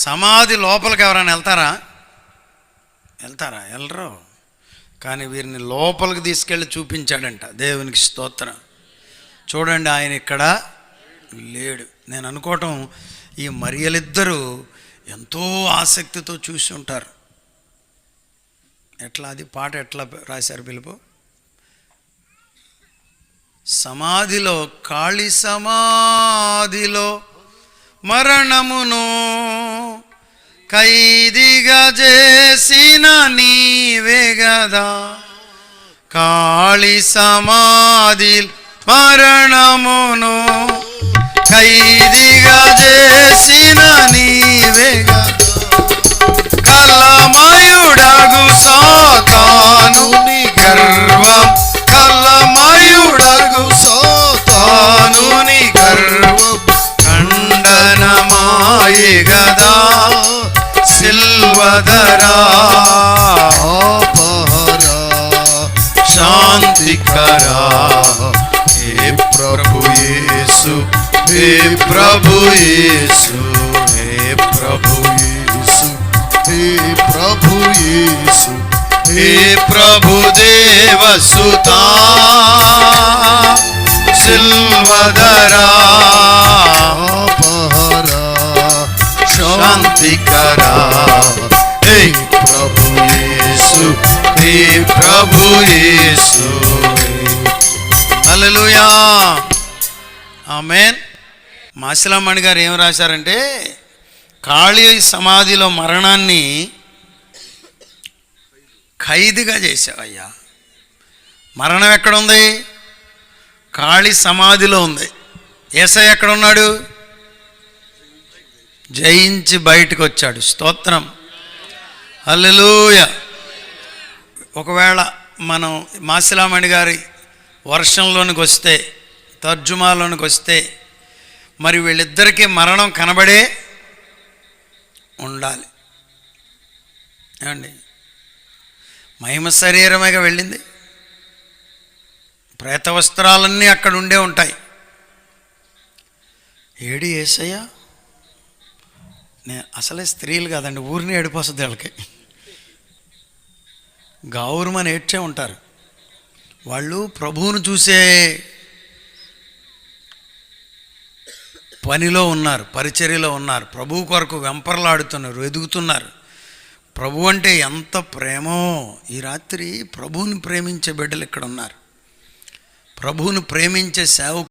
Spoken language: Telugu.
సమాధి లోపలికి ఎవరైనా వెళ్తారా? వెళ్ళరు. కానీ వీరిని లోపలికి తీసుకెళ్ళి చూపించాడంట. దేవునికి స్తోత్రం. చూడండి, ఆయన ఇక్కడ లేడు. నేను అనుకోవటం ఈ మరియలిద్దరూ ఎంతో ఆసక్తితో చూసి ఉంటారు. ఎట్లా అది పాట ఎట్లా రాశారు పిలుపు? సమాధిలో, ఖాళీ సమాధిలో మరణమును ఖైదీగా చేసిన నీవే గదా, ఖాళీ సమాధి మరణమును ఖైదీగా చేసిన నీవే గదా, కలమయుడగు సాతానుని గర్వం, కలమయుడగు సాతానుని గర్వం ఖండనమాయే గదా, సిల్వధరా శాంతికరా. హే ప్రభు యేసు, హే ప్రభు యేసు, హే ప్రభు యేసు, హే ప్రభు యేసు, హే ప్రభు దేవసుతా సిల్వధరా శాంతికరా. హే ప్రభు యేసు, హే ప్రభు యేసు. హల్లెలూయా, ఆమేన్. మాసిలామణి గారు ఏం రాశారంటే, ఖాళీ సమాధిలో మరణాన్ని ఖైదుగా చేసావయ్యా. మరణం ఎక్కడుంది? ఖాళీ సమాధిలో ఉంది. యేసయ్య ఎక్కడున్నాడు? జయించి బయటకు వచ్చాడు. స్తోత్రం, హల్లెలూయా. ఒకవేళ మనం మాసిలామణి గారి వర్షంలోనికి వస్తే, తర్జుమాలోనికి వస్తే, మరి వీళ్ళిద్దరికీ మరణం కనబడే ఉండాలి. ఏమండి, మహిమ శరీరమేగా వెళ్ళింది. ప్రేత వస్త్రాలన్నీ అక్కడ ఉండే ఉంటాయి. ఏడి యేసయ్య? నేను అసలే స్త్రీలు కాదండి, ఊరిని ఏడిపోస్తుంది వాళ్ళకి. గౌరవమని ఏడ్చే ఉంటారు వాళ్ళు. ప్రభువును చూసే పనిలో ఉన్నారు, పరిచర్యలో ఉన్నారు, ప్రభువు కొరకు వెంపర్లాడుతున్నారు, ఎదుగుతున్నారు. ప్రభు అంటే ఎంత ప్రేమో. ఈ రాత్రి ప్రభువుని ప్రేమించే బిడ్డలు ఇక్కడ ఉన్నారు. ప్రభువును ప్రేమించే సేవకులు